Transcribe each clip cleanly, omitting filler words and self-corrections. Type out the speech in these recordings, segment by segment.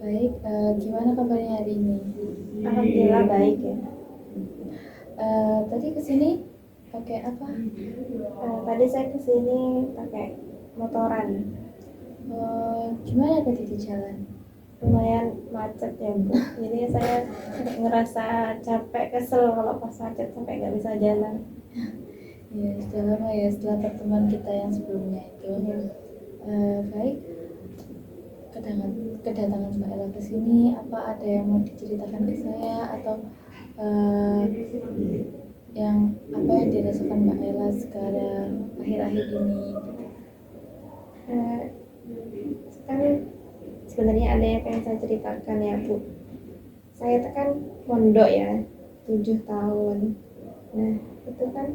Baik, gimana kabarnya hari ini? Alhamdulillah baik ya. Tadi kesini pakai apa? Tadi saya kesini pakai motoran. Gimana tadi di jalan? Lumayan macet ya Bu. Jadi saya ngerasa capek, kesel kalau pas macet sampai nggak bisa jalan. Ya, sudah lama ya setelah pertemuan kita yang sebelumnya itu. Ya. Baik, kedatangan Mbak Ella ke sini, apa ada yang mau diceritakan ke saya atau eh, apa yang dirasakan Mbak Ella sekarang akhir-akhir ini? Eh, kan sebenarnya ada yang pengen saya ceritakan ya Bu. Saya itu kan pondok ya, 7 tahun. Nah itu kan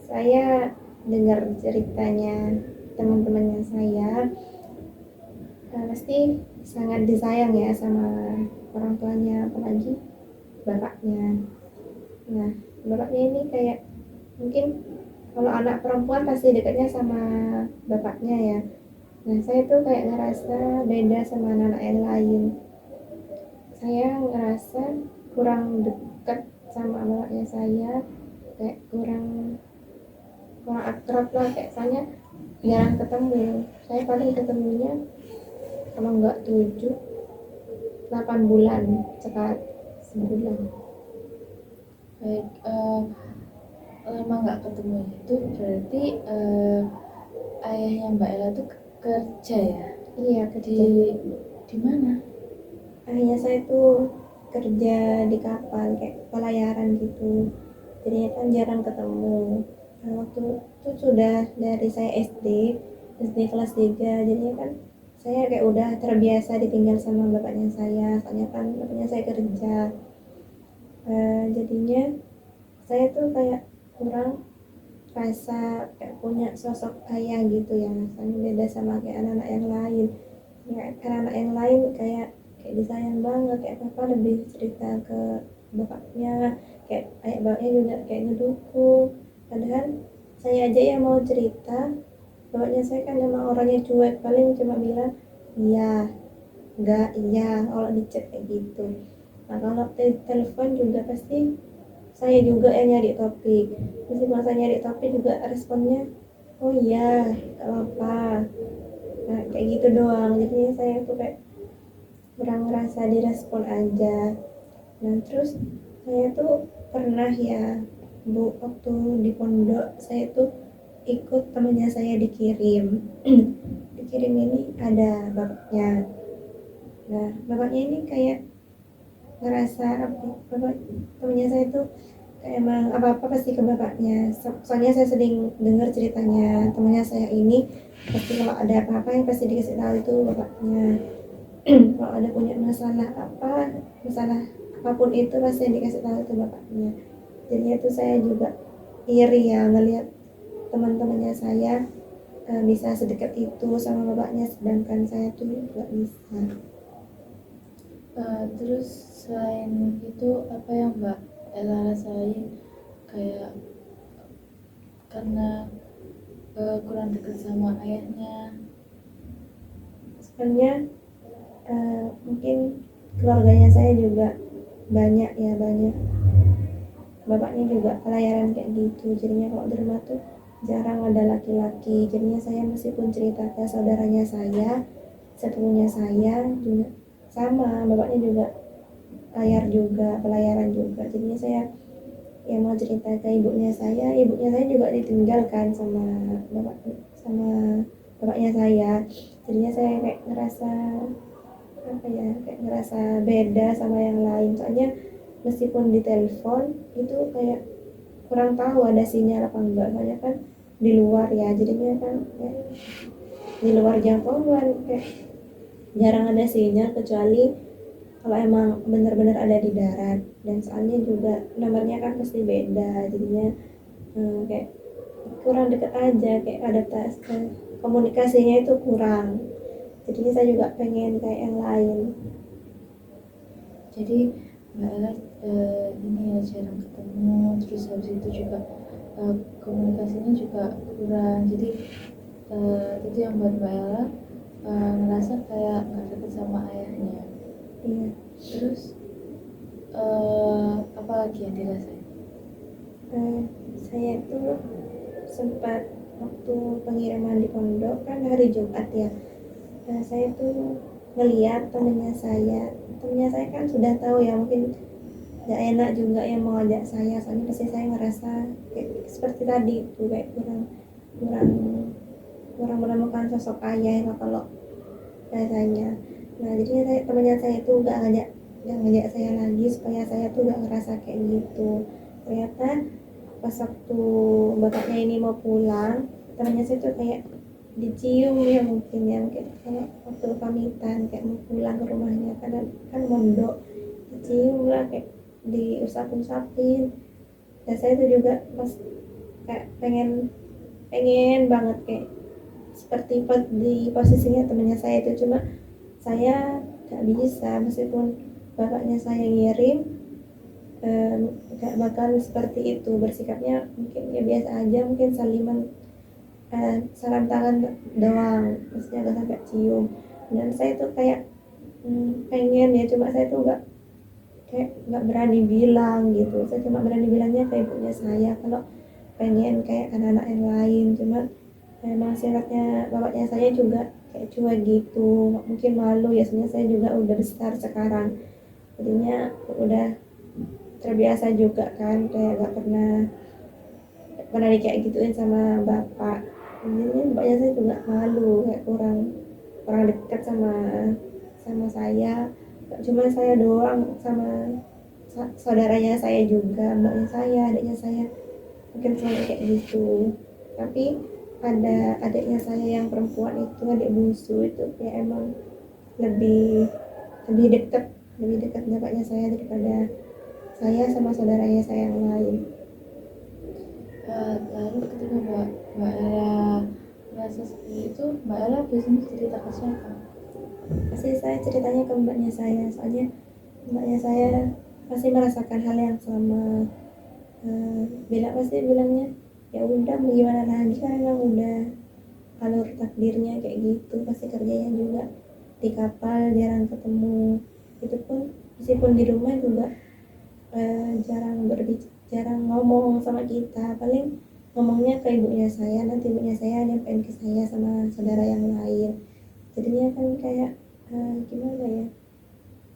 saya dengar ceritanya teman-temannya saya, pasti sangat disayang ya sama orang tuanya, apalagi bapaknya. Nah bapaknya ini kayak mungkin kalau anak perempuan pasti dekatnya sama bapaknya ya. Nah saya tuh kayak ngerasa beda sama anak-anak yang lain. Saya ngerasa kurang dekat sama bapaknya saya, kayak kurang kurang akrab lah, kayak saya jarang ketemu. Saya paling ketemunya kalau nggak 7-8 bulan sekali, sebulan. Baik, lama nggak ketemu itu berarti ayahnya Mbak Ella tuh kerja ya? Iya Di kerja. di mana? Ayahnya saya tuh kerja di kapal kayak pelayaran gitu, jadinya kan jarang ketemu. Nah, waktu itu sudah dari saya SD kelas 3, jadinya kan saya kayak udah terbiasa ditinggal sama bapaknya saya, soalnya kan bapaknya saya kerja. Jadinya saya tuh kayak kurang rasa kayak punya sosok ayah gitu ya, soalnya beda sama kayak anak-anak yang lain. Ya, anak-anak yang lain kayak disayang banget, kayak papa lebih cerita ke bapaknya, kayak ayah bapaknya juga kayak ngedukung. Padahal saya aja yang mau cerita, bapaknya saya kan emang orangnya cuek, paling cuma bilang iya, enggak, iya kalau di chat kayak gitu. Nah kalau telepon juga pasti saya juga yang nyari topik, meskipun saya nyari topik juga responnya oh iya gak apa-apa. Nah kayak gitu doang, jadinya saya tuh kayak kurang ngerasa direspon aja. Nah terus saya tuh pernah ya Bu, waktu di pondok saya tuh ikut temennya saya dikirim. Dikirim ini ada bapaknya. Nah bapaknya ini kayak ngerasa apa, bapak temennya saya tuh kayak emang apa-apa pasti ke bapaknya. Soalnya saya sering dengar ceritanya temennya saya ini, pasti kalau ada apa-apa yang pasti dikasih tahu itu bapaknya. Kalau ada punya masalah apa, masalah apapun itu pasti yang dikasih tahu itu bapaknya. Jadinya tuh saya juga iri ya ngelihat teman-temannya saya bisa sedekat itu sama bapaknya, sedangkan saya tuh nggak bisa. Terus selain itu apa yang Mbak Ella rasain kayak karena kurang dekat sama ayahnya? Sebenarnya mungkin keluarganya saya juga banyak ya, banyak bapaknya juga pelayaran kayak gitu, jadinya kalau di rumah tuh jarang ada laki-laki. Jadinya saya meskipun cerita ke saudaranya saya, sepupunya saya juga sama, bapaknya juga pelayaran juga. Jadinya saya yang mau cerita ke ibunya saya juga ditinggalkan sama bapak sama bapaknya saya. Jadinya saya kayak ngerasa apa ya, kayak ngerasa beda sama yang lain, soalnya meskipun di telepon itu kayak kurang tahu ada sinyal apa enggak, soalnya kan di luar ya, jadinya kan ya, di luar jangkauan, kayak jarang ada sinyal kecuali kalau emang benar-benar ada di darat. Dan soalnya juga nomornya kan pasti beda, jadinya kayak kurang deket aja, kayak adaptasi komunikasinya itu kurang. Jadinya saya juga pengen kayak yang lain. Jadi Mbak Ella ini ya jarang ketemu, terus habis itu juga komunikasinya juga kurang. Jadi itu yang buat Mbak Ella ngerasa kayak nggak deket sama ayahnya. Iya. Terus apa lagi yang dirasain? Saya tuh sempat waktu pengiriman di pondok kan hari Jumat ya. Saya tuh ngeliat temennya saya kan sudah tahu ya, mungkin nggak enak juga yang mau ajak saya, soalnya pasti saya ngerasa kayak seperti tadi itu kayak kurang kurang kurang menemukan sosok ayah lah kalau rasanya. Nah jadinya temennya saya itu nggak ngajak saya lagi supaya saya tuh nggak ngerasa kayak gitu. Ternyata pas waktu bapaknya ini mau pulang, temennya saya tuh kayak dicium ya, mungkin ya kayak waktu pamitan kayak mau pulang ke rumahnya kan mondok, dicium lah kayak diusap-usapin. Dan saya tuh juga pas kayak pengen banget kayak seperti di posisinya temennya saya itu, cuma saya nggak bisa, meskipun bapaknya saya ngirim nggak bakal seperti itu bersikapnya, mungkin ya biasa aja, mungkin salam tangan doang, maksudnya nggak sampai cium. Dan saya tuh kayak pengen ya, cuma saya tuh nggak berani bilang gitu. Saya cuma berani bilangnya ke ibunya saya kalau pengen kayak anak-anak yang lain, cuma memang sifatnya bapaknya saya juga kayak cuek gitu, mungkin malu ya, sebenarnya saya juga udah besar sekarang, jadinya udah terbiasa juga kan, kayak gak pernah kayak gituin sama bapak. Jadinya bapaknya saya juga malu, kayak kurang kurang dekat sama sama saya. Gak cuma saya doang, sama saudaranya saya juga, mbaknya saya, adiknya saya, mungkin selalu kayak gitu. Tapi ada adiknya saya yang perempuan itu, adik bungsu itu kayak emang lebih lebih dekat lebih dekat bapaknya saya daripada saya sama saudaranya saya yang lain. Lalu ketika Mbak Ella merasa seperti itu, Mbak Ella biasanya cerita ke siapa? Pasti saya ceritanya ke mbaknya saya, soalnya mbaknya saya pasti merasakan hal yang sama. Bila pasti bilangnya ya udah mau gimana lagi, kan emang udah alur takdirnya kayak gitu, pasti kerjanya juga di kapal, jarang ketemu. Itu pun meskipun di rumah juga jarang ngomong sama kita, paling ngomongnya ke ibunya saya, nanti ibunya saya nyampein ke saya sama saudara yang lain. Jadinya kan kayak gimana ya,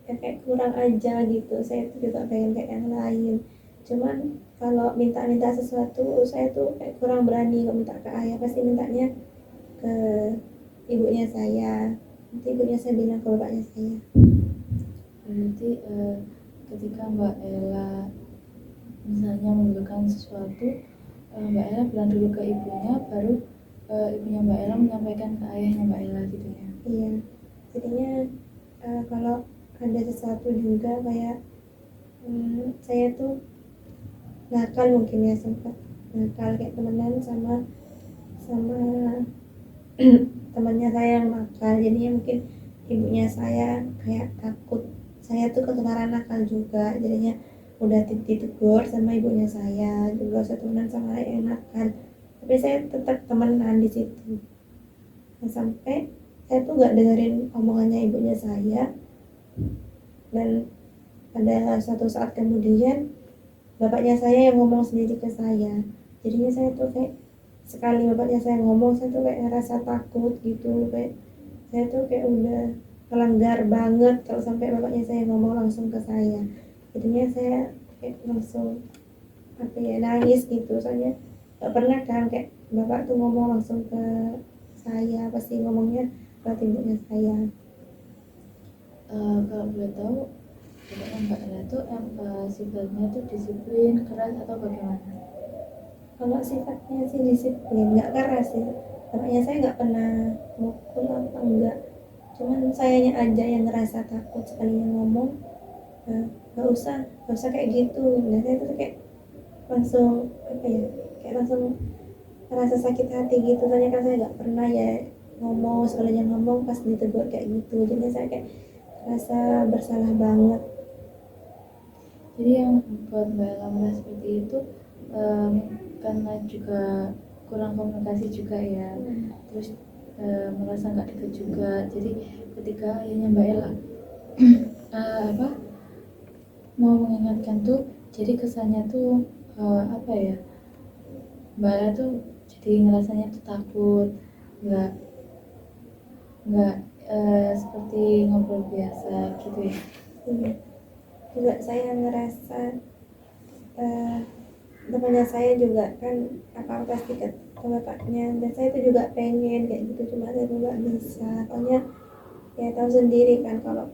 kayak kurang aja gitu. Saya tuh juga pengen kayak yang lain, cuman kalau minta sesuatu saya tuh kayak kurang berani. Kalau minta ke ayah pasti mintanya ke ibunya saya, nanti ibunya saya bilang ke bapaknya saya. Berarti ketika Mbak Ella misalnya membutuhkan sesuatu, Mbak Ella bilang dulu ke ibunya, baru ibunya Mbak Ella menyampaikan ke ayahnya Mbak Ella gitu ya? Iya, jadinya kalau ada sesuatu juga kayak saya tuh nakal, mungkin ya sempat nakal kayak temenan sama sama temannya saya yang nakal, jadinya mungkin ibunya saya kayak takut saya tuh ketularan nakal juga, jadinya udah ditegur sama ibunya saya juga saya temenan sama yang nakal, tapi saya tetap temenan di situ. Nah, sampai saya tuh gak dengerin omongannya ibunya saya, dan pada suatu saat kemudian bapaknya saya yang ngomong sendiri ke saya. Jadinya saya tuh kayak sekali bapaknya saya ngomong, saya tuh kayak ngerasa takut gitu, kayak saya tuh kayak udah melanggar banget kalau sampai bapaknya saya ngomong langsung ke saya. Jadinya saya kayak langsung apa ya, nangis gitu, soalnya gak pernah kan kayak bapak tuh ngomong langsung ke saya, pasti ngomongnya ke ibunya saya. Kalau boleh tahu, bapaknya Mbak Ella tuh sifatnya tuh disiplin, keras atau bagaimana? Kalau sifatnya sih disiplin, nggak keras sih. Bapaknya saya nggak pernah mukul apa enggak, cuman sayanya aja yang ngerasa takut sekalinya ngomong. Nggak usah kayak gitu. Nah saya tuh kayak langsung apa ya, kayak langsung ngerasa sakit hati gitu, soalnya kan saya nggak pernah ya ngomong, sekalinya ngomong pas ditegur kayak gitu, jadi saya kayak rasa bersalah banget. Jadi yang buat Mbak Ella merasa seperti itu karena juga kurang komunikasi juga ya, terus merasa nggak dekat juga. Jadi ketika ayahnya Mbak Ella apa mau mengingatkan tuh, jadi kesannya tuh apa ya, Mbak Ella tuh jadi ngerasanya tuh takut, nggak nggak seperti ngobrol biasa gitu ya. Iya. Juga saya ngerasa temannya saya juga kan apa pasti ke bapaknya, dan saya itu juga pengen kayak gitu, cuma saya tuh nggak bisa, soalnya ya tahu sendiri kan kalau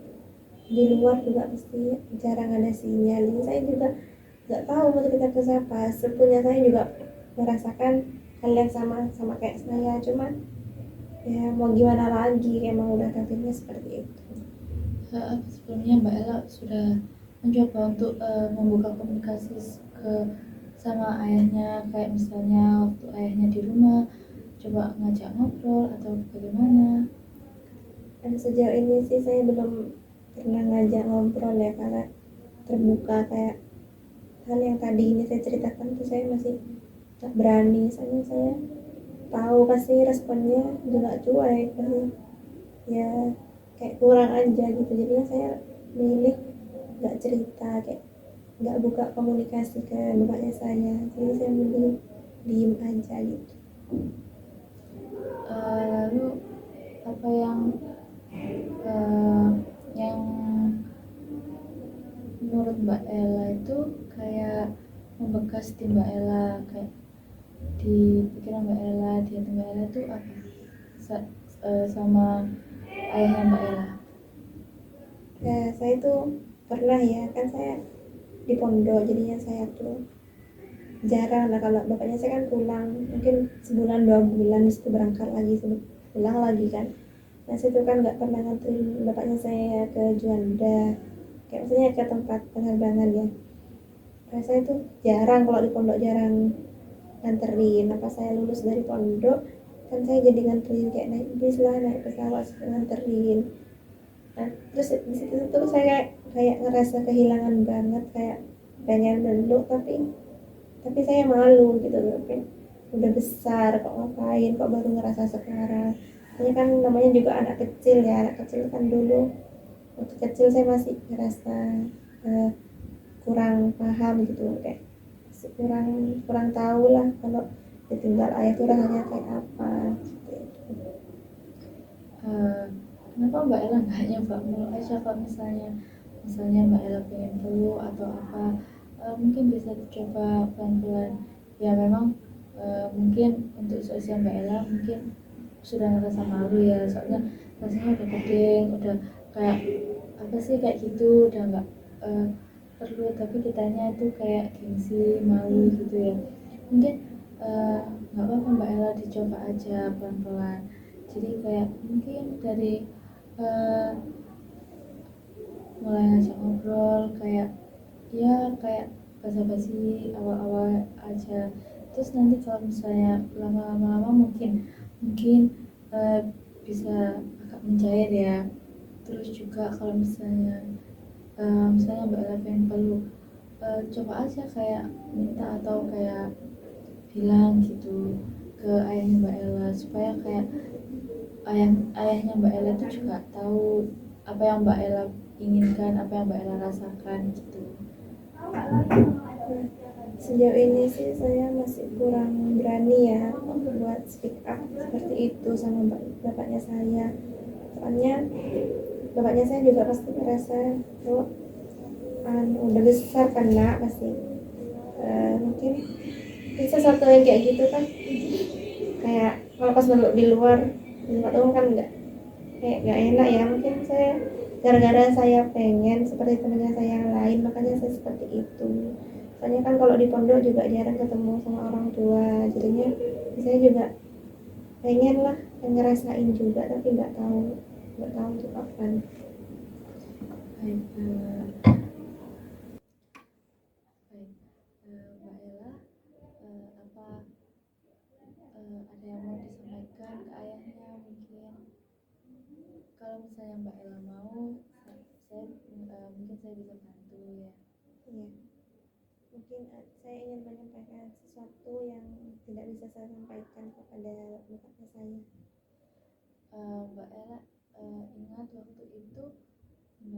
di luar juga pasti jarang ada sinyal. Jadi saya juga nggak tahu mau cerita ke siapa. Sepupunya saya juga merasakan hal yang sama sama kayak saya, cuma ya mau gimana lagi, emang udah takdirnya seperti itu. Sebelumnya Mbak Ella sudah mencoba untuk membuka komunikasi ke sama ayahnya, kayak misalnya waktu ayahnya di rumah coba ngajak ngobrol atau bagaimana? Dan sejauh ini sih saya belum pernah ngajak ngobrol ya, karena terbuka kayak hal yang tadi ini saya ceritakan tuh saya masih nggak berani, soalnya saya tahu pasti responnya juga cuek pasti, ya kayak kurang aja gitu. Jadinya saya milih nggak cerita, kayak nggak buka komunikasi ke bapaknya saya, jadi saya milih diem aja gitu. Lalu apa eh, yang menurut Mbak Ella itu kayak membekas di Mbak Ella, kayak di pikiran Mbak Ella, di hati Mbak Ella itu apa sama ayahnya Mbak Ella? Ya, saya tuh pernah ya, kan saya di pondok, jadinya saya tuh jarang lah, kalau bapaknya saya kan pulang mungkin sebulan 2 bulan, itu berangkat lagi, pulang lagi kan. Nah saya tuh kan nggak pernah nganterin bapaknya saya ke Juanda, kayak maksudnya ke tempat penerbangan ya. Nah, saya tuh jarang, kalau di pondok jarang nganterin. Apa saya lulus dari pondok kan saya jadi nganterin, kayak naik bis lah, naik pesawat nganterin. Nah terus di situ tuh saya kayak ngerasa kehilangan banget, kayak pengen meluk, tapi saya malu gitu loh, kan udah besar kok ngapain, kok baru ngerasa sekarang. Ini kan namanya juga anak kecil ya, anak kecil kan dulu waktu kecil saya masih ngerasa uh, kurang paham gitu, kayak kurang kurang tahu lah kalau ditinggal ayah itu rasanya kayak apa gitu. Eh, Kenapa Mbak Ella nggak nyoba meluk aja, kalau misalnya Mbak Ella pengen peluk atau apa, mungkin bisa dicoba pelan-pelan ya. Memang mungkin untuk seusia Mbak Ella mungkin sudah ngerasa malu ya, soalnya rasanya udah gede, udah kayak apa sih kayak gitu, udah nggak eh, perlu, tapi kitanya itu kayak gengsi, malu gitu ya. Mungkin eh, nggak apa-apa Mbak Ella dicoba aja pelan-pelan, jadi kayak mungkin dari eh, mulai ngajak ngobrol, kayak ya kayak basa-basi awal-awal aja, terus nanti kalau misalnya lama-lama mungkin mungkin eh, bisa agak mencair ya. Terus juga kalau misalnya Mbak Ella pengen peluk, coba aja kayak minta atau kayak bilang gitu ke ayahnya Mbak Ella, supaya kayak ayahnya Mbak Ella itu juga tahu apa yang Mbak Ella inginkan, apa yang Mbak Ella rasakan gitu. Nah, sejauh ini sih saya masih kurang berani ya buat speak up seperti itu sama bapaknya saya, soalnya bapaknya saya juga pasti merasa oh udah besar kan nak, pasti mungkin bisa satu yang kayak gitu kan, kayak kalau pas meluk di luar umum kan nggak, kayak nggak enak ya. Mungkin saya gara-gara saya pengen seperti temannya saya yang lain, makanya saya seperti itu. Soalnya kan kalau di pondok juga jarang ketemu sama orang tua, jadinya saya juga pengen lah ngerasain juga, tapi nggak tahu tuh kapan. Baik, baik, Mbak Ella, apa ada yang mau disampaikan ke ayahnya mungkin? Kalau misalnya Mbak Ella mau, mungkin saya bisa bantu ya. Iya, mungkin saya ingin menyampaikan sesuatu yang tidak bisa saya sampaikan kepada bapaknya saya. Mbak Ella ingat waktu itu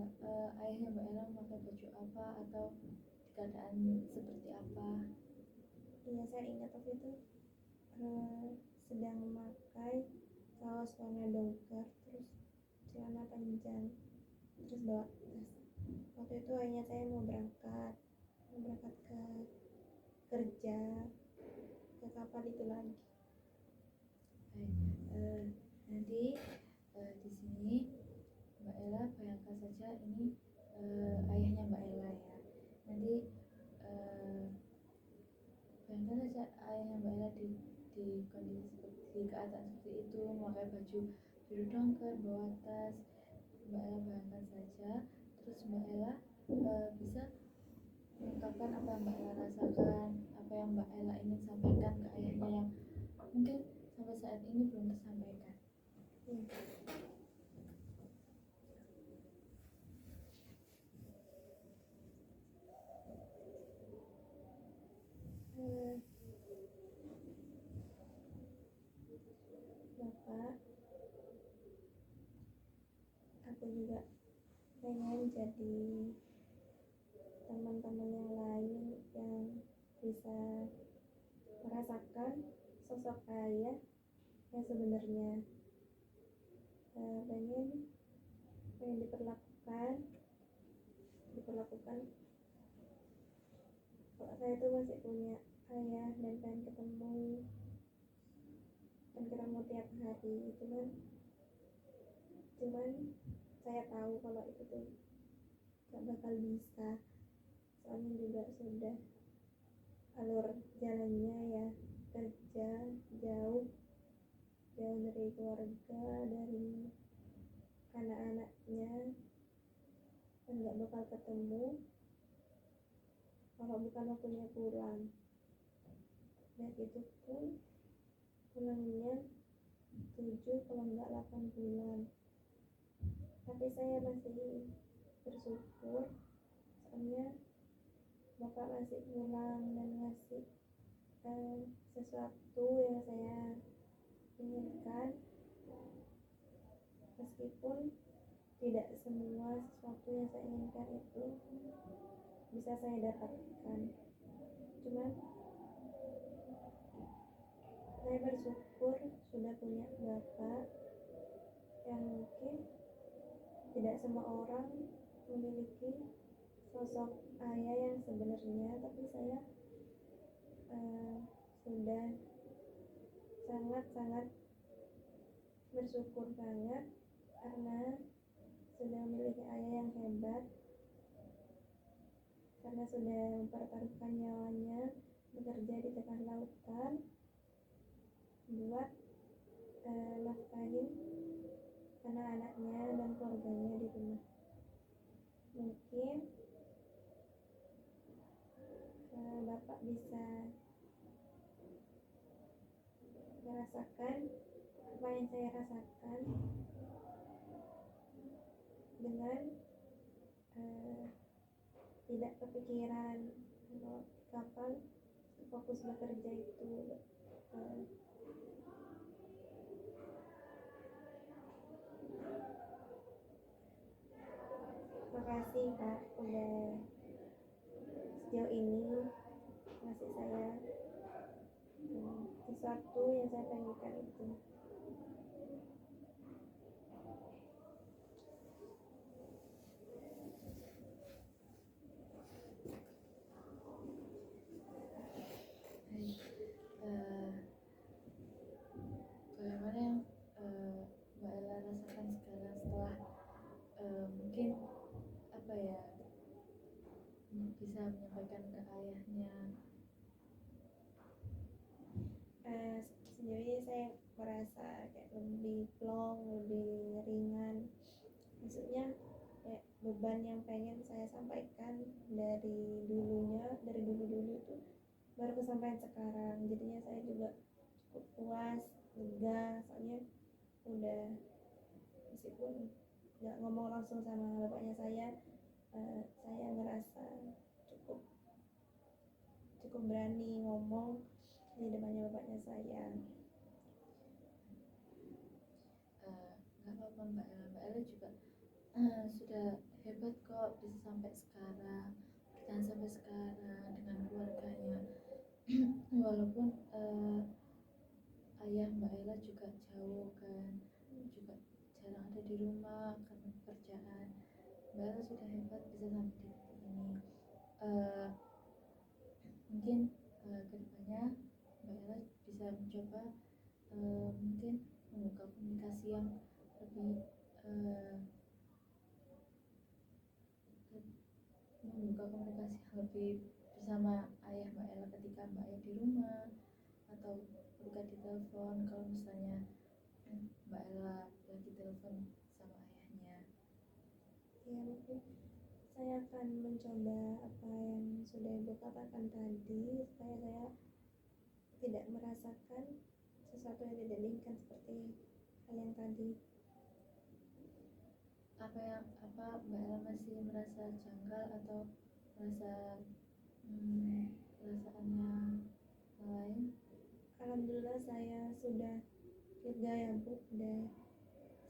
ayahnya Mbak Ella memakai baju apa atau di keadaan seperti apa? Iya, saya ingat waktu itu sedang memakai kaos warna dongker, terus celana panjang, terus bawa tas. Waktu itu ayahnya saya mau berangkat ke kerja, ke kapal itu lagi. Baik, nanti di sini Mbak Ella bayangkan saja ini ayahnya Mbak Ella ya. Nanti bayangkan saja ayahnya Mbak Ella di kondisi seperti keadaan seperti itu, memakai baju biru dongker, bawa tas. Mbak Ella bayangkan saja, terus Mbak Ella bisa mengungkapkan apa yang Mbak Ella rasakan, apa yang Mbak Ella ingin sampaikan ke ayahnya yang mungkin sampai saat ini belum tersampaikan. Bapak, aku juga pengen jadi teman-teman yang lain yang bisa merasakan sosok ayah yang sebenarnya. Pengen diperlakukan kalau saya itu masih punya ayah dan pengen ketemu tiap hari. Cuman saya tahu kalau itu tuh gak bakal bisa, soalnya juga sudah alur jalannya ya, kerja jauh dari keluarga, dari anak-anaknya, dan gak bakal ketemu kalau bukan waktunya pulang. Dan itu pun pulangnya 7 kalau enggak 8 bulan. Tapi saya masih bersyukur, soalnya Bapak masih pulang dan ngasih sesuatu yang saya inginkan, meskipun tidak semua sesuatu yang saya inginkan itu bisa saya dapatkan. Cuman saya bersyukur sudah punya Bapak yang mungkin tidak semua orang memiliki sosok ayah yang sebenarnya, tapi saya sudah sangat-sangat bersyukur banget karena sudah memiliki ayah yang hebat, karena sudah mempertaruhkan nyawanya bekerja di tengah lautan buat nafkahin anak-anaknya dan keluarganya di rumah. Mungkin Bapak bisa merasakan apa yang saya rasakan dengan tidak kepikiran kalau kapan fokus bekerja itu. Makasih Pak udah sejauh ini ngasih saya sesuatu yang saya pengenkan itu. Bagaimana yang Mbak Ella rasakan sekarang setelah mungkin apa ya, bisa menyampaikan ke ayahnya? Sejauh ini saya merasa kayak lebih plong, lebih ringan. Maksudnya kayak beban yang pengen saya sampaikan dari dulu itu baru kesampaian sekarang. Jadinya saya juga cukup puas, lega, soalnya udah, meskipun nggak ngomong langsung sama bapaknya saya ngerasa cukup berani ngomong di depannya bapaknya saya. Nggak apa-apa Mbak Ella juga sudah hebat kok, bisa sampai sekarang, bertahan sampai sekarang dengan keluarganya. Walaupun ayah Mbak Ella juga jauh kan, juga jarang ada di rumah karena pekerjaan. Mbak Ella sudah hebat bisa sampai di titik ini. Eh, Mungkin kedepannya Mbak Ella bisa mencoba mungkin membuka komunikasi yang lebih membuka komunikasi yang lebih bersama ayah Mbak Ella ketika Mbak Ella di rumah, atau ketika di telepon kalau misalnya Mbak Ella lagi telepon sama ayahnya. Ya mungkin saya akan mencoba apa yang sudah ibu katakan tadi supaya saya tidak merasakan sesuatu yang tidak diinginkan seperti hal yang tadi. Apa Mbak Ella masih merasa janggal atau merasa perasaannya lain? Alhamdulillah saya sudah lega ya Bu, udah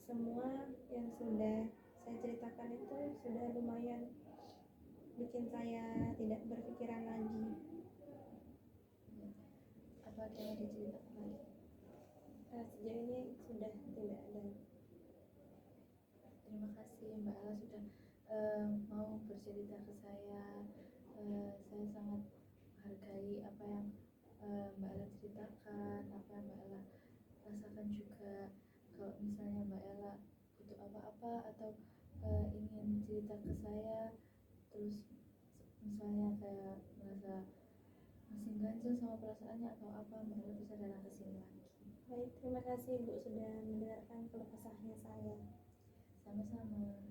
semua yang sudah saya ceritakan itu sudah lumayan bikin saya tidak berpikiran lagi. Apa ada yang diceritakan lagi? Sejauh ini sudah tidak ada. Terima kasih Mbak Ella sudah mau bercerita ke saya. Saya sangat menghargai apa yang Mbak Ella ceritakan, apa yang Mbak Ella rasakan juga. Kalau misalnya Mbak Ella butuh apa-apa atau ingin cerita ke saya, terus misalnya kayak merasa masih ganjel sama perasaannya atau apa, Mbak Ella bisa datang ke sini lagi. Baik, terima kasih Bu sudah mendengarkan keluh kesahnya saya. Sama-sama.